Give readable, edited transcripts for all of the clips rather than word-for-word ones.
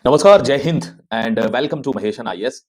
नमस्कार, Jai Hind and welcome to Maheshan IAS.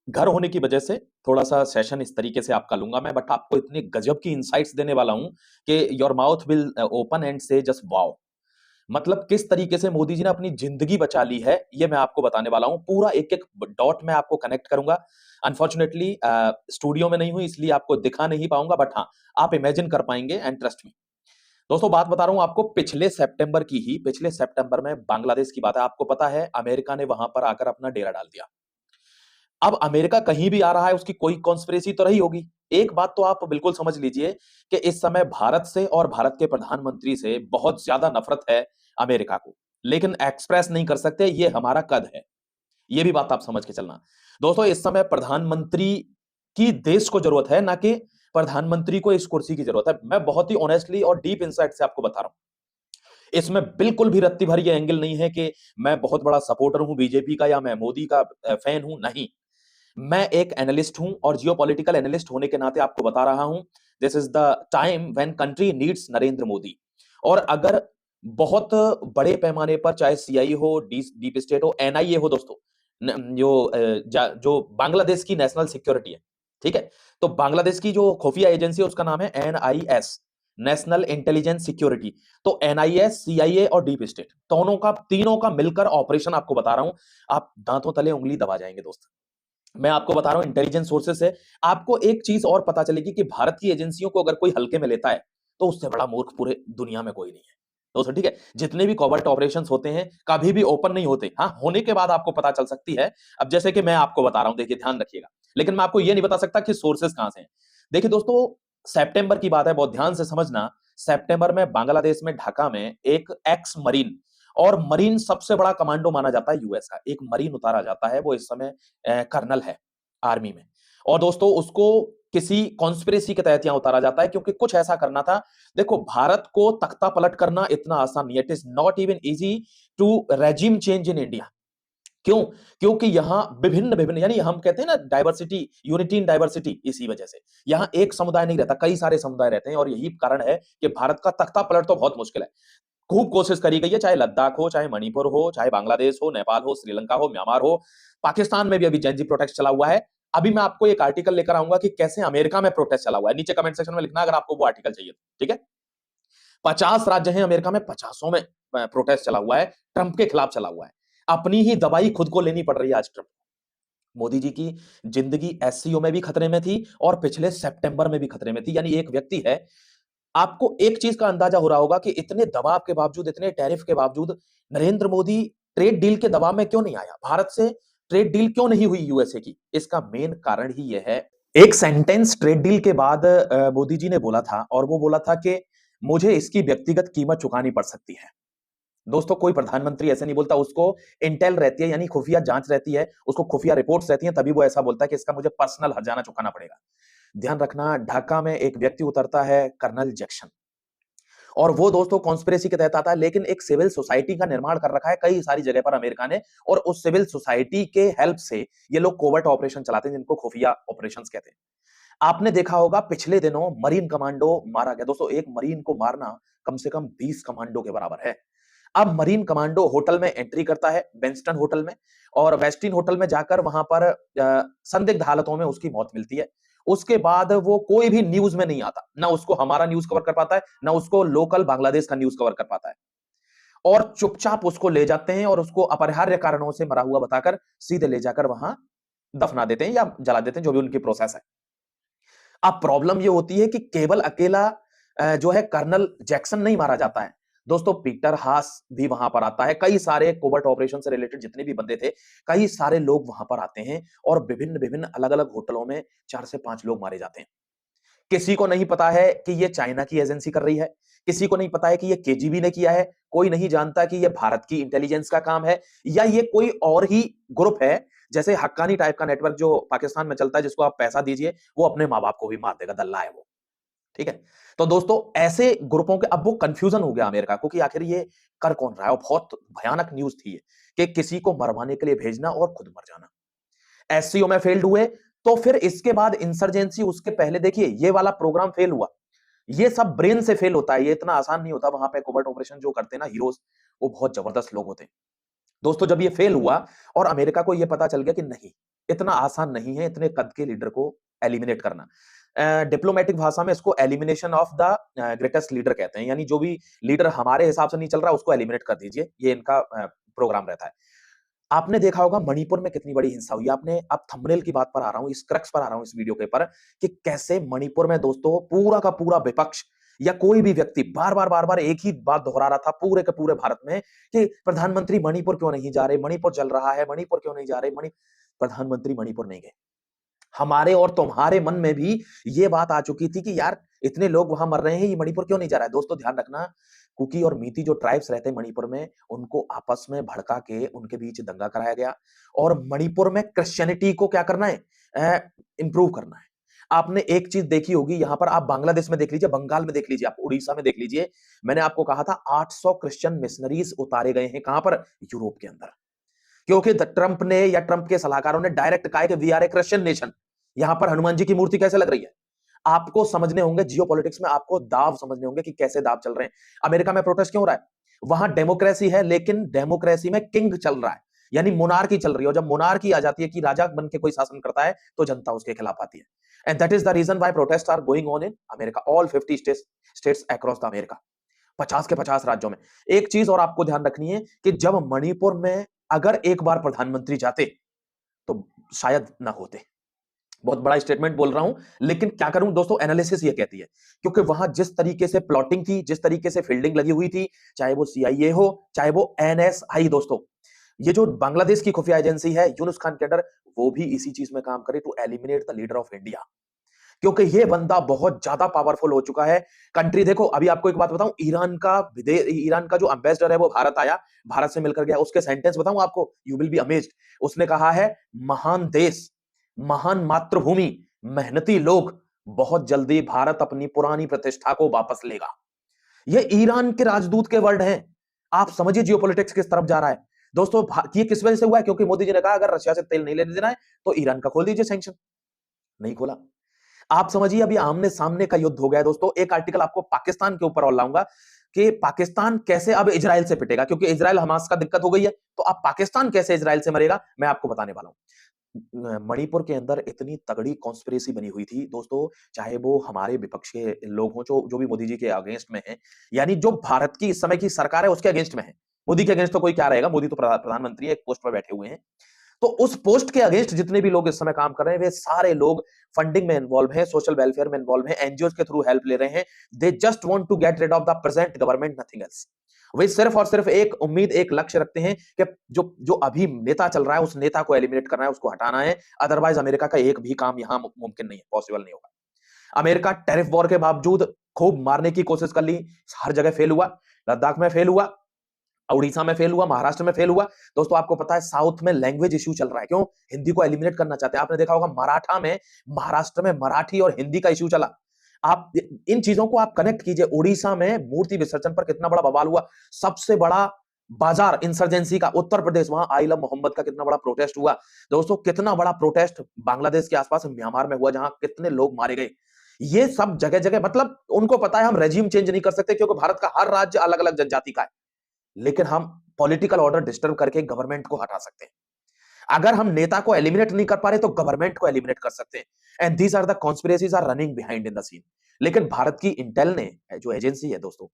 घर होने की वजह से थोड़ा सा सेशन इस तरीके से आपका लूंगा मैं, बट आपको इतने गजब की इंसाइट्स देने वाला हूं कि your mouth will open and से जस्ट वाओ। मतलब किस तरीके से मोदी जी ने अपनी जिंदगी बचा ली है, ये मैं आपको बताने वाला हूं। पूरा एक एक डॉट मैं आपको कनेक्ट करूंगा। अनफॉर्चुनेटली स्टूडियो में नहीं हूं, इसलिए आपको दिखा नहीं पाऊंगा, बट हाँ, आप इमेजिन कर पाएंगे एंड ट्रस्ट मी। दोस्तों, बात बता रहा हूं आपको पिछले सितंबर की ही। पिछले सितंबर में बांग्लादेश की बात है। आपको पता है अमेरिका ने वहां पर आकर अपना डेरा डाल दिया। अब अमेरिका कहीं भी आ रहा है, उसकी कोई कॉन्स्पिरेसी तो रही होगी। एक बात तो आप बिल्कुल समझ लीजिए कि इस समय भारत से और भारत के प्रधानमंत्री से बहुत ज्यादा नफरत है अमेरिका को, लेकिन एक्सप्रेस नहीं कर सकते। ये हमारा कद है, ये भी बात आप समझ के चलना। दोस्तों, इस समय प्रधानमंत्री की देश को जरूरत है, ना कि प्रधानमंत्री को इस कुर्सी की जरूरत है। मैं बहुत ही ऑनेस्टली और डीप इनसाइट से आपको बता रहा हूं। इसमें बिल्कुल भी रत्ती भर ये एंगल नहीं है कि मैं बहुत बड़ा सपोर्टर हूं बीजेपी का या मैं मोदी का फैन हूं। नहीं, मैं एक एनालिस्ट हूं और जियोपॉलिटिकल एनालिस्ट होने के नाते आपको बता रहा हूं, this is the time when country needs Narendra Modi. और अगर बहुत बड़े पैमाने पर, चाहे सीआई हो, डीप स्टेट हो, एनआईए हो दोस्तों, जो बांग्लादेश की नेशनल सिक्योरिटी है, ठीक है, तो बांग्लादेश की जो खुफिया एजेंसी है उसका नाम है एनआईएस, नेशनल इंटेलिजेंस सिक्योरिटी। तो एनआईएस, सीआईए और डीप स्टेट, दोनों का, तीनों का मिलकर ऑपरेशन आपको बता रहा हूं। आप दांतों तले उंगली दबा जाएंगे दोस्त। मैं आपको बता रहा हूं इंटेलिजेंस सोर्सेस से। आपको एक चीज और पता चलेगी कि भारत की एजेंसियों को अगर कोई हल्के में लेता है तो उससे बड़ा मूर्ख पूरे दुनिया में कोई नहीं है दोस्तों, ठीक है। जितने भी कॉवर्ट ऑपरेशंस होते हैं कभी भी ओपन नहीं होते। हाँ, होने के बाद आपको पता चल सकती है। अब जैसे कि मैं आपको बता रहा हूं, देखिए ध्यान रखिएगा, लेकिन मैं आपको यह नहीं बता सकता कि सोर्सेस कहां से हैं। देखिए दोस्तों, सितंबर की बात है, बहुत ध्यान से समझना। सितंबर में बांग्लादेश में ढाका में एक एक्स मरीन, और मरीन सबसे बड़ा कमांडो माना जाता है यूएस का, एक मरीन उतारा जाता है। वो इस समय कर्नल है आर्मी में। और दोस्तों, उसको किसी कॉन्स्पिरेसी के तहत यहां उतारा जाता है क्योंकि कुछ ऐसा करना था। देखो, भारत को तख्ता पलट करना इतना आसान नहीं है। It is not even easy to regime change in India. क्यों? क्योंकि यहां विभिन्न विभिन्न, यानी हम कहते हैं ना डाइवर्सिटी, यूनिटी इन डाइवर्सिटी। इसी वजह से यहां एक समुदाय नहीं रहता, कई सारे समुदाय रहते हैं, और यही कारण है कि भारत का तख्ता पलट तो बहुत मुश्किल है। खूब कोशिश करी गई है, चाहे लद्दाख हो, चाहे मणिपुर हो, चाहे बांग्लादेश हो, नेपाल हो, श्रीलंका हो, म्यांमार हो, पाकिस्तान में भी अभी जेनजी प्रोटेस्ट चला हुआ है। अभी मैं आपको एक आर्टिकल लेकर आऊंगा कि कैसे अमेरिका में प्रोटेस्ट चला हुआ है। नीचे कमेंट सेक्शन में लिखना अगर आपको वो आर्टिकल चाहिए, ठीक है। 50 राज्य हैं अमेरिका में, 50 में प्रोटेस्ट चला हुआ है, ट्रंप के खिलाफ चला हुआ है। अपनी ही दवाई खुद को लेनी पड़ रही है आज ट्रंप। मोदी जी की जिंदगी एससीओ में भी खतरे में थी और पिछले सितंबर में भी खतरे में थी। यानी एक व्यक्ति है, आपको एक चीज का अंदाजा हो रहा होगा कि इतने दबाव के बावजूद, इतने टैरिफ के बावजूद नरेंद्र मोदी ट्रेड डील के दबाव में क्यों नहीं आया, भारत से ट्रेड डील क्यों नहीं हुई यूएसए की। इसका मेन कारण ही यह है, एक सेंटेंस ट्रेड डील के बाद मोदी जी ने बोला था, और वो बोला था कि मुझे इसकी व्यक्तिगत कीमत चुकानी पड़ सकती है। दोस्तों, कोई प्रधानमंत्री ऐसे नहीं बोलता, उसको इंटेल रहती है, यानी खुफिया जांच रहती है, उसको खुफिया रिपोर्ट्स रहती हैं, तभी वो ऐसा बोलता है कि इसका मुझे पर्सनल हर्जाना चुकाना पड़ेगा। ध्यान रखना, ढाका में एक व्यक्ति उतरता है, कर्नल जैक्सन, और वो दोस्तों कॉन्स्पिरेसी के तहत आता है, लेकिन एक सिविल सोसाइटी का निर्माण कर रखा है कई सारी जगह पर अमेरिका ने, और उस सिविल सोसाइटी के हेल्प से ये लोग कोवर्ट ऑपरेशन चलाते हैं, जिनको खुफिया ऑपरेशंस कहते हैं। आपने देखा होगा पिछले दिनों मरीन कमांडो मारा गया दोस्तों। एक मरीन को मारना कम से कम 20 कमांडो के बराबर है। अब मरीन कमांडो होटल में एंट्री करता है, वेस्टर्न होटल में, और वेस्टिन होटल में जाकर वहां पर संदिग्ध हालतों में उसकी मौत मिलती है। उसके बाद वो कोई भी न्यूज में नहीं आता, ना उसको हमारा न्यूज कवर कर पाता है, ना उसको लोकल बांग्लादेश का न्यूज कवर कर पाता है, और चुपचाप उसको ले जाते हैं और उसको अपरिहार्य कारणों से मरा हुआ बताकर सीधे ले जाकर वहां दफना देते हैं या जला देते हैं, जो भी उनकी प्रोसेस है। अब प्रॉब्लम ये होती है कि केवल अकेला जो है कर्नल जैक्सन नहीं मारा जाता है दोस्तों, पीटर हास भी वहां पर आता है, कई सारे कोवर्ट ऑपरेशन से रिलेटेड जितने भी बंदे थे, कई सारे लोग वहां पर आते हैं, और विभिन्न विभिन्न अलग अलग होटलों में 4 से 5 लोग मारे जाते हैं। किसी को नहीं पता है कि ये चाइना की एजेंसी कर रही है, किसी को नहीं पता है कि ये केजीबी ने किया है, कोई नहीं जानता कि ये भारत की इंटेलिजेंस का काम है, या ये कोई और ही ग्रुप है, जैसे हक्कानी टाइप का नेटवर्क जो पाकिस्तान में चलता है, जिसको आप पैसा दीजिए वो अपने माँ बाप को भी मार देगा, दल्ला है वो, ठीक है। तो दोस्तों, ऐसे ग्रुपों के, अब वो कंफ्यूजन हो गया अमेरिका को कि आखिर ये कर कौन रहा है, और बहुत भयानक न्यूज थी ये कि किसी को मरवाने के लिए भेजना और खुद मर जाना। एससीओ में फेल्ड हुए, तो फिर इसके बाद इंसर्जेंसी, उसके पहले देखिए ये वाला प्रोग्राम फेल हुआ। ये सब ब्रेन से फेल होता है, ये इतना आसान नहीं होता। वहां पे कोवर्ट ऑपरेशन जो करते हैं ना हीरोज, वो बहुत जबरदस्त लोग होते हैं। दोस्तों जब ये फेल हुआ और अमेरिका को ये पता चल गया कि नहीं, इतना आसान नहीं है इतने कद के लीडर को एलिमिनेट करना। डिप्लोमैटिक भाषा में इसको elimination of the greatest leader कहते हैं, यानी जो भी लीडर हमारे हिसाब से नहीं चल रहा उसको एलिमिनेट कर दीजिए, ये इनका प्रोग्राम रहता है। आपने देखा होगा मणिपुर में कितनी बड़ी हिंसा हुई। आपने अब थंबनेल की बात पर आ रहा हूं, इस क्रक्स पर आ रहा हूं इस वीडियो के ऊपर कि कैसे मणिपुर में दोस्तों पूरा का पूरा विपक्ष या कोई भी व्यक्ति बार बार एक ही बात दोहरा रहा था पूरे के पूरे भारत में कि प्रधानमंत्री मणिपुर क्यों नहीं जा रहे, मणिपुर जल रहा है, मणिपुर क्यों नहीं जा रहे, प्रधानमंत्री मणिपुर नहीं गए। हमारे और तुम्हारे मन में भी ये बात आ चुकी थी कि यार इतने लोग वहां मर रहे हैं, ये मणिपुर क्यों नहीं जा रहा है। दोस्तों ध्यान रखना, कुकी और मीती जो ट्राइब्स रहते हैं मणिपुर में, उनको आपस में भड़का के उनके बीच दंगा कराया गया और मणिपुर में क्रिश्चियनिटी को क्या करना है, इंप्रूव करना है। आपने एक चीज देखी होगी, यहां पर आप बांग्लादेश में देख लीजिए, बंगाल में देख लीजिए, आप उड़ीसा में देख लीजिए, मैंने आपको कहा था 800 क्रिश्चियन मिशनरीज उतारे गए हैं। कहां पर? यूरोप के अंदर। क्योंकि ट्रंप ने या ट्रंप के सलाहकारों ने डायरेक्ट कहा है कि we are a Christian nation. यहां पर हनुमान जी की मूर्ति कैसे लग रही है? आपको समझने होंगे जियोपॉलिटिक्स में, आपको दाव समझने होंगे कि कैसे दाव चल रहे हैं। अमेरिका में प्रोटेस्ट क्यों हो रहा है? वहां डेमोक्रेसी है, लेकिन डेमोक्रेसी में किंग चल रहा है, यानी मोनार्की चल रही है। और जब मोनार्की आ जाती है कि राजा बन के कोई शासन करता है तो जनता उसके खिलाफ आती है। And that is the reason why protest are going on in America, all 50 states across the America, 50 के 50 राज्यों में। एक चीज और आपको ध्यान रखनी है कि जब मणिपुर में अगर एक बार प्रधानमंत्री जाते तो शायद ना होते। बहुत बड़ा स्टेटमेंट बोल रहा हूं, लेकिन क्या करूं दोस्तों, एनालिसिस ये कहती है, क्योंकि वहां जिस तरीके से प्लॉटिंग थी, जिस तरीके से फील्डिंग लगी हुई थी, चाहे वो सीआईए हो, चाहे वो एनएसआई, दोस्तों ये जो बांग्लादेश की खुफिया एजेंसी है यूनुस खान के अंडर, वो भी इसी चीज में काम करे to eliminate the leader of India. क्योंकि ये बंदा बहुत ज्यादा पावरफुल हो चुका है। कंट्री देखो, अभी आपको एक बात बताऊं, ईरान का जो एम्बेसडर है वो भारत आया, भारत से मिलकर गया, उसके सेंटेंस बताऊं आपको, यू विल बी अमेज्ड। उसने कहा है, महान देश, महान मातृभूमि, मेहनती लोग, बहुत जल्दी भारत अपनी पुरानी प्रतिष्ठा को वापस लेगा। ये ईरान के राजदूत के वर्ड हैं। आप समझिए जियोपॉलिटिक्स किस तरफ जा रहा है। दोस्तों ये किस वजह से हुआ है? क्योंकि मोदी जी ने कहा अगर रशिया से तेल नहीं लेने देना है तो ईरान का खोल दीजिए सैंक्शन। नहीं खोला। आप समझिए अभी आमने सामने का युद्ध हो गया है दोस्तों। एक आर्टिकल आपको पाकिस्तान के ऊपर और लाऊंगा कि पाकिस्तान कैसे अब इजराइल से पिटेगा, क्योंकि इजराइल हमास का दिक्कत हो गई है, तो अब पाकिस्तान कैसे इजराइल से मरेगा, मैं आपको बताने वाला हूं। मणिपुर के अंदर इतनी तगड़ी कॉन्स्पिरेसी बनी हुई थी दोस्तों, चाहे वो हमारे विपक्ष के लोग हों जो भी मोदी जी के अगेंस्ट में हैं, यानी जो भारत की इस समय की सरकार है उसके अगेंस्ट में है। मोदी के अगेंस्ट तो कोई क्या रहेगा, मोदी तो प्रधानमंत्री है, एक पोस्ट पर बैठे हुए हैं। तो उस पोस्ट के अगेंस्ट जितने भी लोग इस समय काम कर रहे हैं, वे सारे लोग फंडिंग में इन्वॉल्व हैं, सोशल वेलफेयर में इन्वॉल्व हैं, एनजीओ के थ्रू हेल्प ले रहे हैं। They just want to get rid of the present government, nothing else. वे सिर्फ और सिर्फ एक उम्मीद, एक लक्ष्य रखते हैं कि जो जो अभी नेता चल रहा है उस नेता को एलिमिनेट करना है, उसको हटाना है। अदरवाइज अमेरिका का एक भी काम यहां मुमकिन नहीं है, पॉसिबल नहीं होगा। अमेरिका टैरिफ वॉर के बावजूद खूब मारने की कोशिश कर ली, हर जगह फेल हुआ। लद्दाख में फेल हुआ, उड़ीसा में फेल हुआ, महाराष्ट्र में फेल हुआ। दोस्तों आपको पता है साउथ में लैंग्वेज इश्यू चल रहा है, क्यों? हिंदी को एलिमिनेट करना चाहते हैं। आपने देखा होगा मराठा में, महाराष्ट्र में मराठी और हिंदी का इश्यू चला। आप इन चीजों को आप कनेक्ट कीजिए। उड़ीसा में मूर्ति विसर्जन पर कितना बड़ा बवाल हुआ, सबसे बड़ा बाजार इंसर्जेंसी का। उत्तर प्रदेश, वहां आई लव मोहम्मद का कितना बड़ा प्रोटेस्ट हुआ। दोस्तों कितना बड़ा प्रोटेस्ट बांग्लादेश के आसपास म्यांमार में हुआ, जहां कितने लोग मारे गए। ये सब जगह जगह, मतलब उनको पता है हम रेजिम चेंज नहीं कर सकते, क्योंकि भारत का हर राज्य अलग अलग जनजाति का है, लेकिन हम पॉलिटिकल ऑर्डर डिस्टर्ब करके गवर्नमेंट को हटा सकते हैं। अगर हम नेता को एलिमिनेट नहीं कर पा रहे तो गवर्नमेंट को एलिमिनेट कर सकते हैं। And these are the conspiracies are running behind in the scene. लेकिन भारत की इंटेल ने, जो एजेंसी है दोस्तों,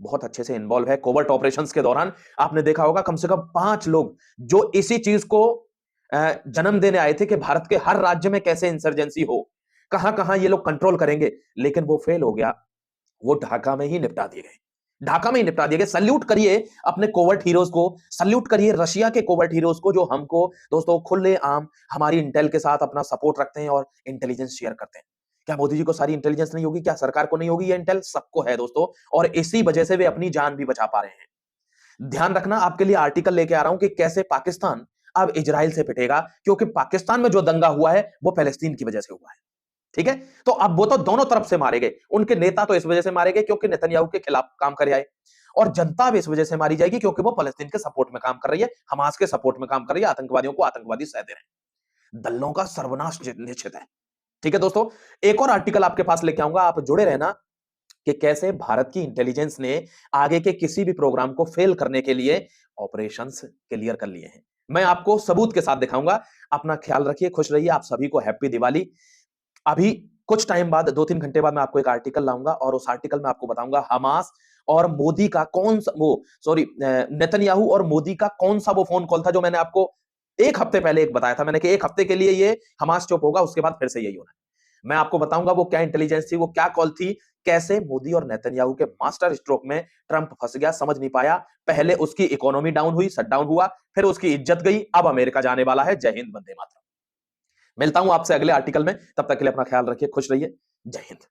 बहुत अच्छे से इन्वॉल्व है। कोवर्ट ऑपरेशंस के दौरान आपने देखा होगा कम से कम 5 लोग जो इसी चीज को जन्म देने आए थे कि भारत के हर राज्य में कैसे इंसर्जेंसी हो, कहां कहां ये लोग कंट्रोल करेंगे, लेकिन वो फेल हो गया। वो ढाका में ही निपटा दिए गए, ढाका में ही निपटा दिए गए। सल्यूट करिए अपने कोवर्ट हीरोज को, सल्यूट करिए रशिया के कोवर्ट हीरोज को, जो हमको दोस्तों खुले आम हमारी इंटेल के साथ अपना सपोर्ट रखते हैं और इंटेलिजेंस शेयर करते हैं। क्या मोदी जी को सारी इंटेलिजेंस नहीं होगी? क्या सरकार को नहीं होगी? ये इंटेल सबको है दोस्तों, और इसी वजह से वे अपनी जान भी बचा पा रहे हैं। ध्यान रखना, आपके लिए आर्टिकल लेके आ रहा हूं कि कैसे पाकिस्तान अब इजराइल से पिटेगा, क्योंकि पाकिस्तान में जो दंगा हुआ है वो फलस्तीन की वजह से हुआ है। ठीक है, तो अब वो तो दोनों तरफ से मारे गए। उनके नेता तो इस वजह से मारे गए क्योंकि नेतन्याहू के खिलाफ काम कर आए, और जनता भी इस वजह से मारी जाएगी क्योंकि वो फलस्तीन के सपोर्ट में काम कर रही है, हमास के सपोर्ट में काम कर रही है, आतंकवादियों को आतंकवादी सह दे रहे हैं। दलों का सर्वनाश निश्चित है। ठीक है दोस्तों, एक और आर्टिकल आपके पास लेके आऊंगा, आप जुड़े रहना। कि कैसे भारत की इंटेलिजेंस ने आगे के किसी भी प्रोग्राम को फेल करने के लिए ऑपरेशंस क्लियर कर लिए हैं। मैं आपको सबूत के साथ दिखाऊंगा। अपना ख्याल रखिए, खुश रहिए। आप सभी को हैप्पी दिवाली। अभी कुछ टाइम बाद, 2-3 घंटे बाद मैं आपको एक आर्टिकल लाऊंगा और उस आर्टिकल में आपको बताऊंगा हमास और मोदी का कौन सा वो सॉरी नेतन्याहू और मोदी का कौन सा वो फोन कॉल था जो मैंने आपको 1 हफ्ते पहले एक बताया था। मैंने कि 1 हफ्ते के लिए ये हमास चुप होगा, उसके बाद फिर से यही होना है। मैं आपको बताऊंगा वो क्या इंटेलिजेंस थी, वो क्या कॉल थी, कैसे मोदी और नेतन्याहू के मास्टर स्ट्रोक में ट्रंप फंस गया, समझ नहीं पाया। पहले उसकी इकोनॉमी डाउन हुई, शट डाउन हुआ, फिर उसकी इज्जत गई, अब अमेरिका जाने वाला है। जय हिंद, वंदे मातरम। मिलता हूं आपसे अगले आर्टिकल में, तब तक के लिए अपना ख्याल रखिए, खुश रहिए। जय हिंद।